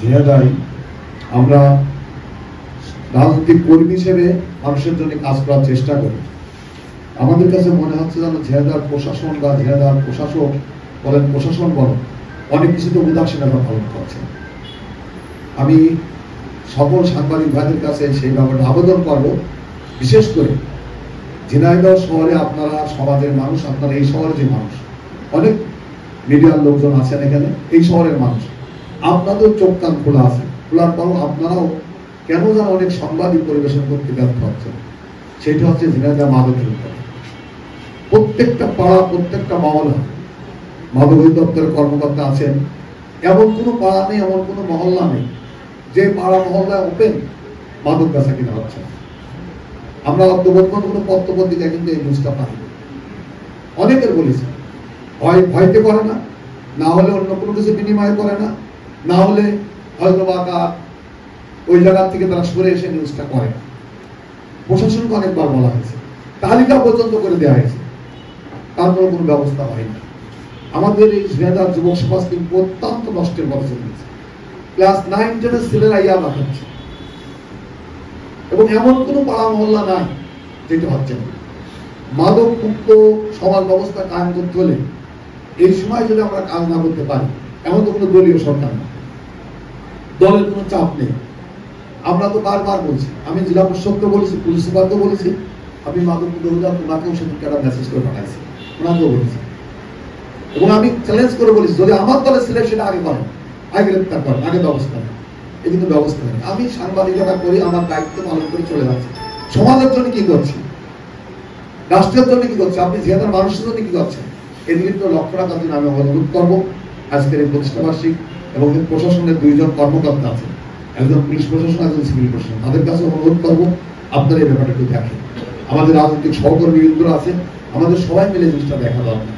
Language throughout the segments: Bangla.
ঝিনাইদহে আমরা রাজনৈতিক কর্মী হিসেবে মানুষের জন্য কাজ করার চেষ্টা করি। আমাদের কাছে মনে হচ্ছে যেন ঝিনাইদহের প্রশাসন বা ঝিনাইদহের প্রশাসক বলেন, প্রশাসন বলেন, অনেক কিছুতে উদাসীনতা পালন করছে। আমি সকল সাংবাদিক ভাইদের কাছে সেই ব্যাপারে আবেদন করব, বিশেষ করে ঝিনাইদহ শহরে আপনারা সমাজের মানুষ, আপনারা এই শহরে যে মানুষ, অনেক মিডিয়ার লোকজন আছেন এখানে, এই শহরের মানুষ, আপনাদের চোখ কান খোলা আছে, খোলার পরও আপনারাও কেন যেন অনেক সাংবাদিক পরিবেশন করতে ব্যর্থ হচ্ছেন। সেটা হচ্ছে ঝিনাইদহ মাদকের উপর। প্রত্যেকটা পাড়া, প্রত্যেকটা মহল্লা মাদক অধিদপ্তরের কর্মকর্তা আছেন। এমন কোনো পাড়া নেই, এমন কোনো মহল্লা নেই যে পাড়া মহল্লায় ওপেন মাদক বেচা কিনা হচ্ছে। আমরা কোনো পত্রপত্রিকায় কিন্তু এই নিউজটা পাই। অনেকের বলেছি ভয়তে করে না, না হলে অন্য কোনো কিছু বিনিময় করে না, না হলে হয়তো বা ওই জায়গা থেকে তারা সরে এসে নিউজটা করে। প্রশাসনকে অনেকবার বলা হয়েছে, তালিকা পর্যন্ত করে দেওয়া হয়েছে, তারপরে কোনো ব্যবস্থা হয়নি। আমাদের এই ঝিনাইদহ যুবক সমাজ কিন্তু অত্যন্ত নষ্টের পথে চলেছে। ক্লাস 9 10 ছেলেরা ইয়াবা খাচ্ছে, এবং এমন কোনো পাড়া মহল্লা নাই যেটা হচ্ছে না। মাদক মুক্ত সমাজ ব্যবস্থা কায়েম করতে হলে এই সময় যদি আমরা কাজ না করতে পারি, এমন তো কোনো দলীয় সরকার না, দলের কোনো চাপ নেই। আমরা তো বারবার বলছি, আমি জেলা প্রশাসককে বলেছি, পুলিশ সুপারকেও বলেছি, আমি মাদক মুক্ত ওনাকেও সেদিনকে একটা মেসেজ করে পাঠাইছি, ওনাকেও বলেছি, এবং আমি চ্যালেঞ্জ করে বলেছি যদি আমার দলের ছেলে সেটা আগে করেন, আগে গ্রেপ্তার করেন, আগে ব্যবস্থা নেন। এই কিন্তু ব্যবস্থা নেই। আমি সাংবাদিকতা করি, আমার দায়িত্ব পালন করে চলে যাচ্ছি। সমাজের জন্য কি করছি, রাষ্ট্রের জন্য কি করছে, আপনি ঝিনাইদহের মানুষের জন্য কি করছেন, এদিকে তো লক্ষ্য রাখার জন্য আমি অনুরোধ করবো। আজকের এই প্রতিষ্ঠাবার্ষিক এবং প্রশাসনের 2 জন কর্মকর্তা আছে, একজন পুলিশ প্রশাসন, একজন সিভিল প্রশাসন, তাদের কাছে অনুরোধ করবো আপনারা এই ব্যাপারটা একটু দেখেন। আমাদের রাজনৈতিক সহকর্মী বৃন্দরা আছে, আমাদের সবাই মিলে জিনিসটা দেখা দরকার।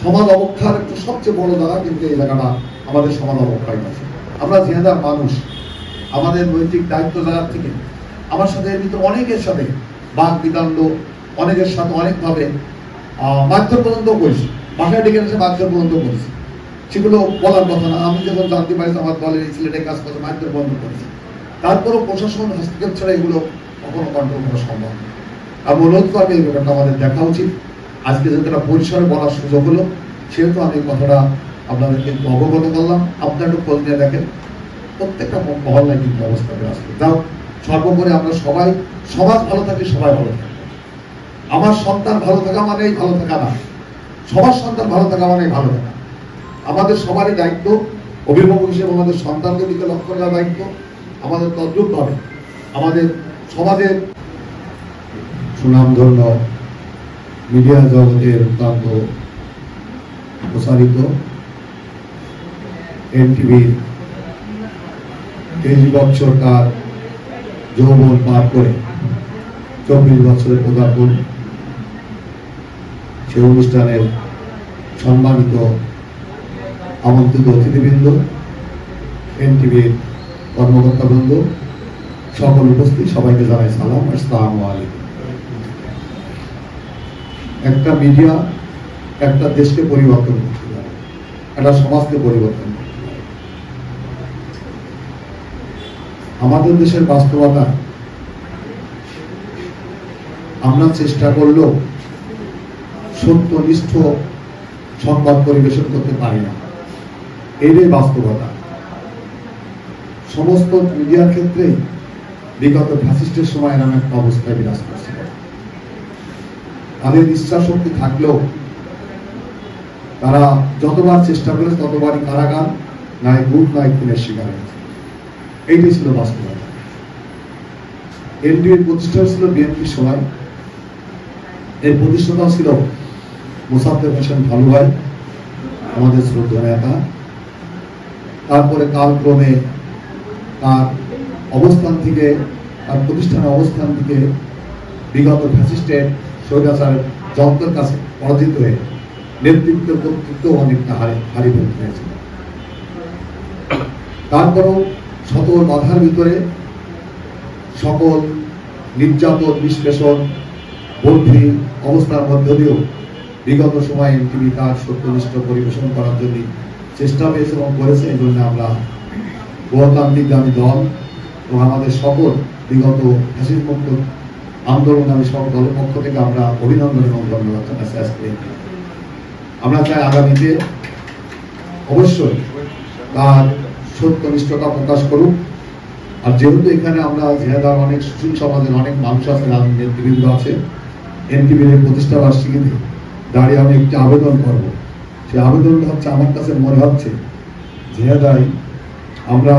সমাজ অবক্ষার একটু সবচেয়ে বড় জায়গা কিন্তু এই জায়গাটা আমাদের সমাজ অবক্ষয় আছে। আমরা ঝিনাইদহের মানুষ, আমাদের নৈতিক দায়িত্ব জায়গার থেকে আমার সাথে এর ভিতরে অনেকের সাথে বাক বিদণ্ড, অনেকের সাথে অনেকভাবে মারধর পর্যন্ত করেছি, বাসায় ডেকে এসে মারধর পর্যন্ত করেছি। সেগুলো বলার কথা না। আমি যখন জানতে পারি আমার দলের এই ছেলেটাই কাজ করছে, মারধর বন্ধ করেছি, তারপরও প্রশাসন হস্তক্ষেপ ছাড়া এগুলো কখনো কন্ট্রোল করা সম্ভব না। আমি অনুরোধ করবো এই ব্যাপারটা আমাদের দেখা উচিত। আজকে যেহেতু একটা পরিসরে বলার সুযোগ হলো, সেহেতু আমি কথাটা আপনাদেরকে একটু অবগত করলাম। আপনারা একটু খোঁজ নিয়ে দেখেন, প্রত্যেকটা মহল্লায় কিন্তু অবস্থা আসবে। যাও, সর্বোপরি আমরা সবাই, সমাজ ভালো থাকলে সবাই ভালো থাকে। আমার সন্তান ভালো থাকা মানেই ভালো থাকা না, সবার সন্তান ভালো থাকা মানেই ভালো থাকা। আমাদের সবারই দায়িত্ব, অভিভাবক হিসেবে আমাদের সন্তানকে দিকে লক্ষ্য রাখার দায়িত্ব আমাদের তদ্রূপভাবে আমাদের সমাজের সুনামধন্য মিডিয়া জগতের অত্যন্ত প্রসারিত এনটিভির 23 বছর তার যৌবন পার করে 24 বছরের পদার্পণ, সে অনুষ্ঠানের সম্মানিত আমন্ত্রিত অতিথিবৃন্দ, এনটিভির কর্মকর্তাবৃন্দ, সকল উপস্থিত সবাইকে জানাই সালাম, আসসালামু আলাইকুম। একটা মিডিয়া একটা দেশকে পরিবর্তন করতে পারে, একটা সমাজকে পরিবর্তন করতে পারে। আমাদের দেশের বাস্তবতা আমরা চেষ্টা করলেও সত্যনিষ্ঠ সংবাদ পরিবেশন করতে পারি না, এটাই বাস্তবতা। সমস্ত মিডিয়ার ক্ষেত্রে বিগত ফ্যাসিস্টের সময় এরকম একটা অবস্থায় বিরাজ করছিল। তাদের ইচ্ছা শক্তি থাকলেও তারা যতবার চেষ্টা করেছে ততবারই কারাগার, নাই গুম, নাই খুনের শিকার হয়েছে। এইটাই ছিল বাস্তবতা। এনডিএর প্রতিষ্ঠা ছিল বিএনপির সময়, এর প্রতিষ্ঠাতা ছিল মোসাদ্দেক হোসেন ভালু ভাই, আমাদের শ্রদ্ধেয় নেতা। তারপরে কালক্রমে তার অবস্থান থেকে, তার প্রতিষ্ঠানের অবস্থান থেকে বিগত ফ্যাসিস্টের স্বৈরাচার যন্ত্রের কাছে পরাজিত হয়ে নেতৃত্বের কর্তৃত্ব অনেকটা হারিয়ে ফেলতে হয়েছিল। তারপরও শত বাধার ভিতরে, সকল নির্যাতন, বিশ্লেষণ, বন্ধি অবস্থার মধ্য দিয়েও বিগত সময় এনটিভি তার সত্যনিষ্ঠ পরিবেশন করার জন্য চেষ্টা পেয়েছে এবং করেছে। এই জন্য আমরা গণতান্ত্রিকগামী দল এবং আমাদের সকল বিগত ফ্যাসিস্ট মুক্ত আন্দোলনগামী সব দলের পক্ষ থেকে আমরা অভিনন্দন এবং ধন্যবাদ জানাচ্ছি আজকে। আমরা চাই আগামীতে অবশ্যই তার সত্যনিষ্ঠতা প্রকাশ করুক। আর যেহেতু এখানে আমরা ঝিনাইদহের অনেক সুশীল সমাজের অনেক মানুষ আছে, নেতৃবৃন্দ আছে, এনটিভির প্রতিষ্ঠা বার্ষিকীতে দাঁড়িয়ে আমি একটি আবেদন করব। সেই আবেদনটা হচ্ছে, আমার কাছে মনে হচ্ছে ঝিনাইদহে আমরা